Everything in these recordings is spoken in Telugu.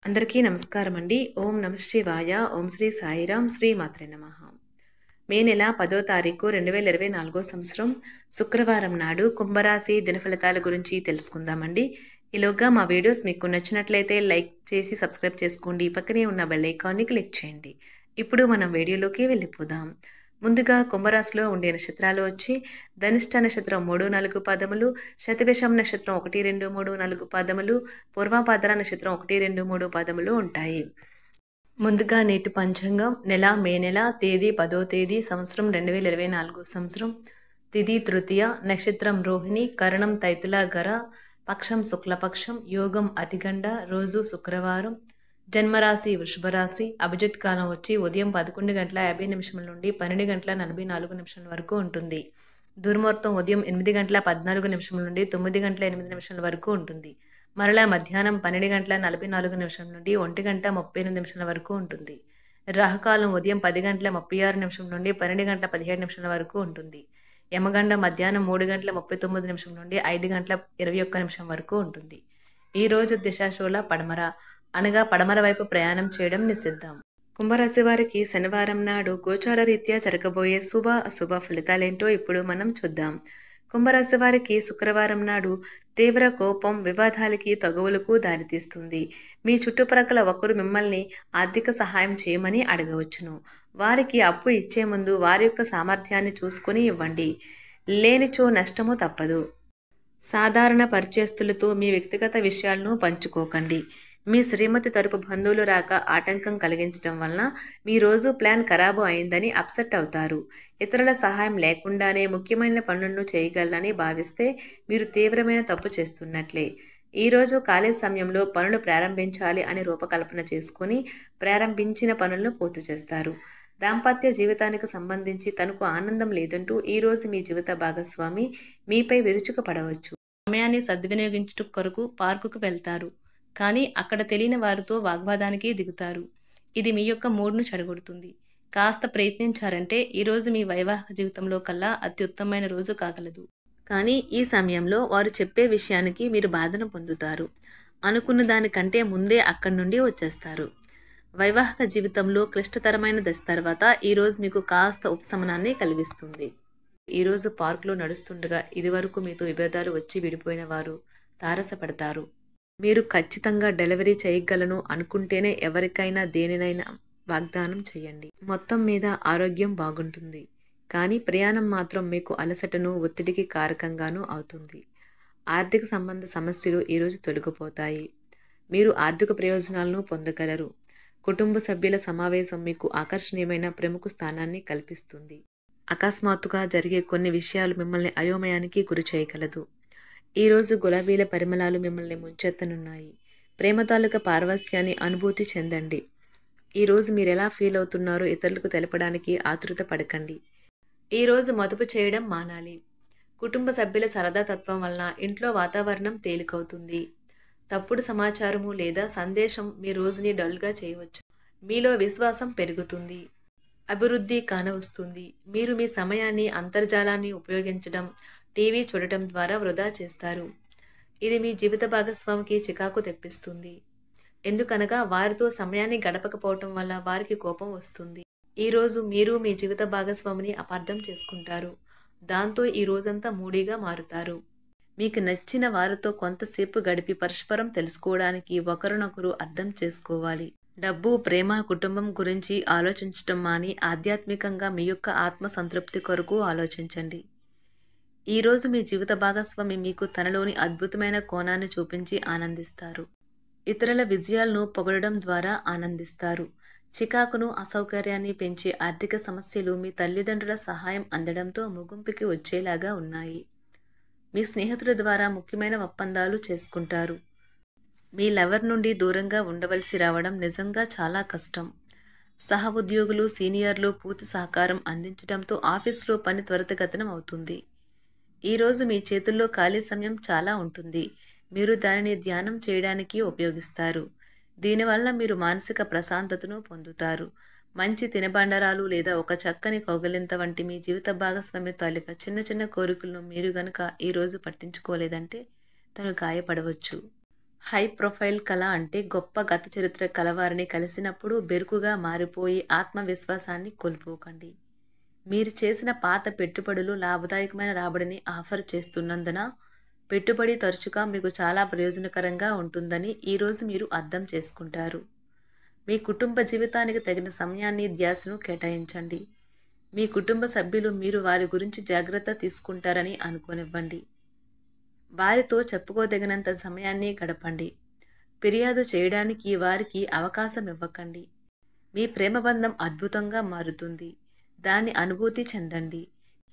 అందరికీ నమస్కారం అండి. ఓం నమ శివాయ, ఓం శ్రీ సాయిరాం, శ్రీ మాత్రే నమః. మే నెల 10వ తారీఖు 2024 సంవత్సరం శుక్రవారం నాడు కుంభరాశి దినఫలితాల గురించి తెలుసుకుందామండి. ఈలోగా మా వీడియోస్ మీకు నచ్చినట్లయితే లైక్ చేసి సబ్స్క్రైబ్ చేసుకోండి. పక్కనే ఉన్న బెల్ ఐకాన్ని క్లిక్ చేయండి. ఇప్పుడు మనం వీడియోలోకి వెళ్ళిపోదాం. ముందుగా కుంభరాశిలో ఉండే నక్షత్రాలు వచ్చి ధనిష్ట నక్షత్రం 3, 4 పాదములు, శతభిషం నక్షత్రం 1, 2, 3, 4 పాదములు, పూర్వభాద్ర నక్షత్రం 1, 2, 3 పాదములు ఉంటాయి. ముందుగా నేటి పంచాంగం నెల మే నెల తేదీ 10వ తేదీ సంవత్సరం 2024 సంవత్సరం తిథి తృతీయ నక్షత్రం రోహిణి కరణం తైతుల గర పక్షం శుక్లపక్షం యోగం అతిగండ రోజు శుక్రవారం జన్మరాశి వృషభ రాశి అభిజిత్ కాలం వచ్చి ఉదయం 11:50 నుండి 12:44 వరకు ఉంటుంది. దుర్ముహూర్తం ఉదయం 8:14 నుండి 9:08 వరకు ఉంటుంది. మరలా మధ్యాహ్నం 12:44 నుండి 1:38 వరకు ఉంటుంది. రాహుకాలం ఉదయం 10:36 నుండి 12:17 వరకు ఉంటుంది. యమగండం మధ్యాహ్నం 3:39 నుండి 5:21 వరకు ఉంటుంది. ఈ రోజు దిశాశూల పడమర అనగా పడమర వైపు ప్రయాణం చేయడం నిషిద్ధం. కుంభరాశి వారికి శనివారం నాడు గోచార రీత్యా జరగబోయే శుభ అశుభ ఫలితాలేంటో ఇప్పుడు మనం చూద్దాం. కుంభరాశి వారికి శుక్రవారం నాడు తీవ్ర కోపం వివాదాలకి తగువులకు దారితీస్తుంది. మీ చుట్టుప్రక్కల ఒకరు మిమ్మల్ని ఆర్థిక సహాయం చేయమని అడగవచ్చును. వారికి అప్పు ఇచ్చే ముందు వారి యొక్క సామర్థ్యాన్ని చూసుకుని ఇవ్వండి. లేనిచో నష్టము తప్పదు. సాధారణ పరిచయస్తులతో మీ వ్యక్తిగత విషయాలను పంచుకోకండి. మీ శ్రీమతి తరపు బంధువులు రాక ఆటంకం కలిగించడం వలన మీ రోజు ప్లాన్ ఖరాబు అయిందని అప్సెట్ అవుతారు. ఇతరుల సహాయం లేకుండానే ముఖ్యమైన పనులను చేయగలరని భావిస్తే మీరు తీవ్రమైన తప్పు చేస్తున్నట్లే. ఈరోజు ఖాళీ సమయంలో పనులు ప్రారంభించాలి అని రూపకల్పన చేసుకుని ప్రారంభించిన పనులను పూర్తి చేస్తారు. దాంపత్య జీవితానికి సంబంధించి తనకు ఆనందం లేదంటూ ఈరోజు మీ జీవిత భాగస్వామి మీపై విరుచుకుపడవచ్చు. సమయాన్ని సద్వినియోగించుట కొరకు పార్కుకు వెళ్తారు. కానీ అక్కడ తెలియని వారితో వాగ్వాదానికి దిగుతారు. ఇది మీ యొక్క మూడ్ను చెడగొడుతుంది. కాస్త ప్రయత్నించారంటే ఈరోజు మీ వైవాహిక జీవితంలో కల్లా అత్యుత్తమైన రోజు కాగలదు. కానీ ఈ సమయంలో వారు చెప్పే విషయానికి మీరు బాధను పొందుతారు. అనుకున్న దానికంటే ముందే అక్కడి నుండి వచ్చేస్తారు. వైవాహిక జీవితంలో క్లిష్టతరమైన దశ తర్వాత ఈరోజు మీకు కాస్త ఉపశమనాన్ని కలిగిస్తుంది. ఈరోజు పార్కులో నడుస్తుండగా ఇదివరకు మీతో విభేదాలు వచ్చి విడిపోయిన వారు తారసపడతారు. మీరు ఖచ్చితంగా డెలివరీ చేయగలను అనుకుంటేనే ఎవరికైనా దేనినైనా వాగ్దానం చేయండి. మొత్తం మీద ఆరోగ్యం బాగుంటుంది. కానీ ప్రయాణం మాత్రం మీకు అలసటను ఒత్తిడికి కారకంగానూ అవుతుంది. ఆర్థిక సంబంధ సమస్యలు ఈరోజు తొలగిపోతాయి. మీరు ఆర్థిక ప్రయోజనాలను పొందగలరు. కుటుంబ సభ్యుల సమావేశం మీకు ఆకర్షణీయమైన ప్రముఖ స్థానాన్ని కల్పిస్తుంది. అకస్మాత్తుగా జరిగే కొన్ని విషయాలు మిమ్మల్ని అయోమయానికి గురి చేయగలదు. ఈరోజు గులాబీల పరిమళాలు మిమ్మల్ని ముంచెత్తనున్నాయి. ప్రేమ తాలూకా పారవస్యాన్ని అనుభూతి చెందండి. ఈరోజు మీరు ఎలా ఫీల్ అవుతున్నారో ఇతరులకు తెలపడానికి ఆతృత పడకండి. ఈరోజు మదుపు చేయడం మానాలి. కుటుంబ సభ్యుల సరదా తత్వం వలన ఇంట్లో వాతావరణం తేలికవుతుంది. తప్పుడు సమాచారము లేదా సందేశం మీ రోజుని డల్గా చేయవచ్చు. మీలో విశ్వాసం పెరుగుతుంది. అభివృద్ధి కానవస్తుంది. మీరు మీ సమయాన్ని అంతర్జాలాన్ని ఉపయోగించడం టీవీ చూడటం ద్వారా వృధా చేస్తారు. ఇది మీ జీవిత భాగస్వామికి చికాకు తెప్పిస్తుంది. ఎందుకనగా వారితో సమయాన్ని గడపకపోవటం వల్ల వారికి కోపం వస్తుంది. ఈరోజు మీరు మీ జీవిత భాగస్వామిని అపార్థం చేసుకుంటారు. దాంతో ఈ రోజంతా మూడీగా మారుతారు. మీకు నచ్చిన వారితో కొంతసేపు గడిపి పరస్పరం తెలుసుకోవడానికి ఒకరినొకరు అర్థం చేసుకోవాలి. డబ్బు, ప్రేమ, కుటుంబం గురించి ఆలోచించటం మాని ఆధ్యాత్మికంగా మీ యొక్క ఆత్మ సంతృప్తి కొరకు ఆలోచించండి. ఈరోజు మీ జీవిత భాగస్వామి మీకు తనలోని అద్భుతమైన కోణాన్ని చూపించి ఆనందిస్తారు. ఇతరుల విజయాలను పొగడడం ద్వారా ఆనందిస్తారు. చికాకును, అసౌకర్యాన్ని పెంచే ఆర్థిక సమస్యలు మీ తల్లిదండ్రుల సహాయం అందడంతో ముగింపుకి వచ్చేలాగా ఉన్నాయి. మీ స్నేహితుల ద్వారా ముఖ్యమైన ఒప్పందాలు చేసుకుంటారు. మీ లవర్ నుండి దూరంగా ఉండవలసి రావడం నిజంగా చాలా కష్టం. సహ ఉద్యోగులు, సీనియర్లు పూర్తి సహకారం అందించడంతో ఆఫీసులో పని త్వరితగతిన అవుతుంది. ఈరోజు మీ చేతుల్లో ఖాళీ సమయం చాలా ఉంటుంది. మీరు దానిని ధ్యానం చేయడానికి ఉపయోగిస్తారు. దీనివల్ల మీరు మానసిక ప్రశాంతతను పొందుతారు. మంచి తినబండరాలు లేదా ఒక చక్కని కౌగిలింత వంటి మీ జీవిత భాగస్వామి తాలూకా చిన్న చిన్న కోరికలను మీరు గనక ఈరోజు పట్టించుకోలేదంటే తను గాయపడవచ్చు. హై ప్రొఫైల్ కళ అంటే గొప్ప గత చరిత్ర కలవారిని కలిసినప్పుడు బెరుకుగా మారిపోయి ఆత్మవిశ్వాసాన్ని కోల్పోకండి. మీరు చేసిన పాత పెట్టుబడులు లాభదాయకమైన రాబడిని ఆఫర్ చేస్తున్నందున పెట్టుబడి తరచుగా మీకు చాలా ప్రయోజనకరంగా ఉంటుందని ఈరోజు మీరు అర్థం చేసుకుంటారు. మీ కుటుంబ జీవితానికి తగిన సమయాన్ని ధ్యాసను కేటాయించండి. మీ కుటుంబ సభ్యులు మీరు వారి గురించి జాగ్రత్త తీసుకుంటారని అనుకోనివ్వండి. వారితో చెప్పుకోదగినంత సమయాన్ని గడపండి. ఫిర్యాదు చేయడానికి వారికి అవకాశం ఇవ్వకండి. మీ ప్రేమబంధం అద్భుతంగా మారుతుంది. దాన్ని అనుభూతి చెందండి.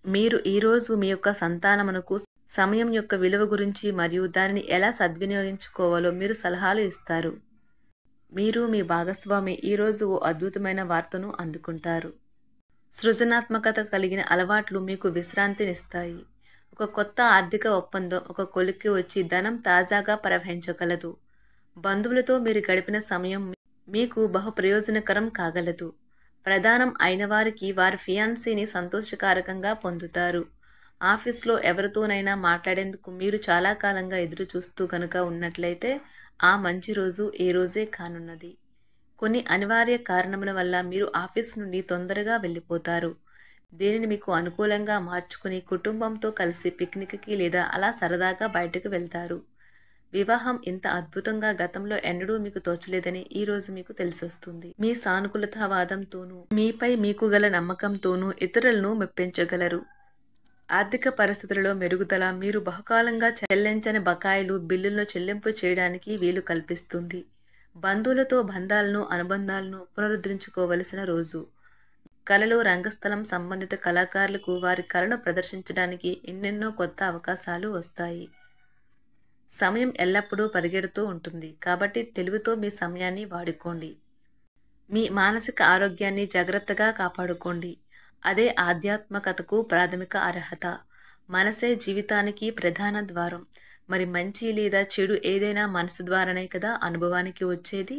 మీరు ఈరోజు మీ యొక్క సంతానమునకు సమయం యొక్క విలువ గురించి మరియు దానిని ఎలా సద్వినియోగించుకోవాలో మీరు సలహాలు ఇస్తారు. మీరు మీ భాగస్వామి ఈరోజు ఓ అద్భుతమైన వార్తను అందుకుంటారు. సృజనాత్మకత కలిగిన అలవాట్లు మీకు విశ్రాంతినిస్తాయి. ఒక కొత్త ఆర్థిక ఒప్పందం ఒక కొలిక్కి వచ్చి ధనం తాజాగా ప్రవహించగలదు. బంధువులతో మీరు గడిపిన సమయం మీకు బహు ప్రయోజనకరం కాగలదు. ప్రధానం అయిన వారికి వారి ఫియాన్సీని సంతోషకారకంగా పొందుతారు. ఆఫీస్లో ఎవరితోనైనా మాట్లాడేందుకు మీరు చాలా కాలంగా ఎదురు చూస్తూ కనుక ఉన్నట్లయితే ఆ మంచి రోజు ఏ రోజే కానున్నది. కొన్ని అనివార్య కారణముల వల్ల మీరు ఆఫీస్ నుండి తొందరగా వెళ్ళిపోతారు. దీనిని మీకు అనుకూలంగా మార్చుకుని కుటుంబంతో కలిసి పిక్నిక్కి లేదా అలా సరదాగా బయటకు వెళ్తారు. వివాహం ఇంత అద్భుతంగా గతంలో ఎన్నడూ మీకు తోచలేదని ఈరోజు మీకు తెలిసొస్తుంది. మీ సానుకూలతావాదంతోనూ మీపై మీకు గల నమ్మకంతోనూ ఇతరులను మెప్పించగలరు. ఆర్థిక పరిస్థితులలో మెరుగుదల మీరు బహుకాలంగా చెల్లించని బకాయిలు బిల్లులను చెల్లింపు చేయడానికి వీలు కల్పిస్తుంది. బంధువులతో బంధాలను అనుబంధాలను పునరుద్ధరించుకోవలసిన రోజు. కళలు రంగస్థలం సంబంధిత కళాకారులకు వారి కళను ప్రదర్శించడానికి ఎన్నెన్నో కొత్త అవకాశాలు వస్తాయి. సమయం ఎల్లప్పుడూ పరిగెడుతూ ఉంటుంది కాబట్టి తెలివితో మీ సమయాన్ని వాడుకోండి. మీ మానసిక ఆరోగ్యాన్ని జాగ్రత్తగా కాపాడుకోండి. అదే ఆధ్యాత్మికతకు ప్రాథమిక అర్హత. మనసే జీవితానికి ప్రధాన ద్వారం. మరి మంచి లేదా చెడు ఏదైనా మనసు ద్వారానే కదా అనుభవానికి వచ్చేది.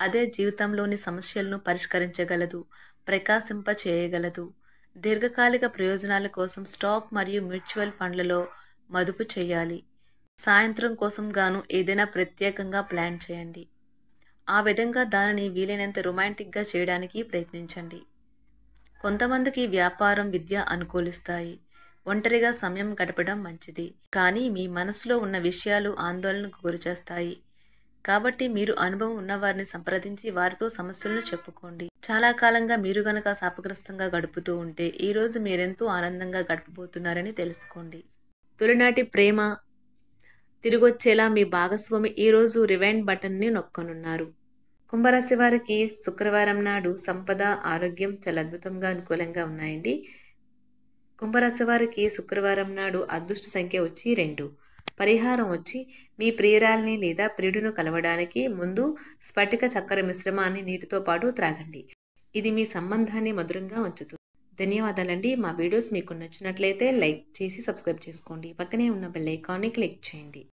అదే జీవితంలోని సమస్యలను పరిష్కరించగలదు, ప్రకాశింప చేయగలదు. దీర్ఘకాలిక ప్రయోజనాల కోసం స్టాక్ మరియు మ్యూచువల్ ఫండ్లలో మదుపు చేయాలి. సాయంత్రం కోసం గాను ఏదైనా ప్రత్యేకంగా ప్లాన్ చేయండి. ఆ విధంగా దానిని వీలైనంత రొమాంటిక్గా చేయడానికి ప్రయత్నించండి. కొంతమందికి వ్యాపారం, విద్య అనుకూలిస్తాయి. ఒంటరిగా సమయం గడపడం మంచిది. కానీ మీ మనసులో ఉన్న విషయాలు ఆందోళనకు గురిచేస్తాయి. కాబట్టి మీరు అనుభవం ఉన్నవారిని సంప్రదించి వారితో సమస్యలను చెప్పుకోండి. చాలా కాలంగా మీరు గనక శాపగ్రస్తంగా గడుపుతూ ఉంటే ఈరోజు మీరెంతో ఆనందంగా గడపబోతున్నారని తెలుసుకోండి. తొలినాటి ప్రేమ తిరిగొచ్చేలా మీ భాగస్వామి ఈరోజు రివైండ్ బటన్ని నొక్కనున్నారు. కుంభరాశి వారికి శుక్రవారం నాడు సంపద, ఆరోగ్యం చాలా అద్భుతంగా అనుకూలంగా ఉన్నాయండి. కుంభరాశి వారికి శుక్రవారం నాడు అదృష్ట సంఖ్య వచ్చి 2. పరిహారం వచ్చి మీ ప్రియురాలిని లేదా ప్రియుడిని కలవడానికి ముందు స్ఫటిక చక్కెర మిశ్రమాన్ని నీటితో పాటు త్రాగండి. ఇది మీ సంబంధాన్ని మధురంగా ఉంచుతుంది. ధన్యవాదాలండి. మా వీడియోస్ మీకు నచ్చినట్లయితే లైక్ చేసి సబ్స్క్రైబ్ చేసుకోండి. పక్కనే ఉన్న బెల్ ఐకాన్ని క్లిక్ చేయండి.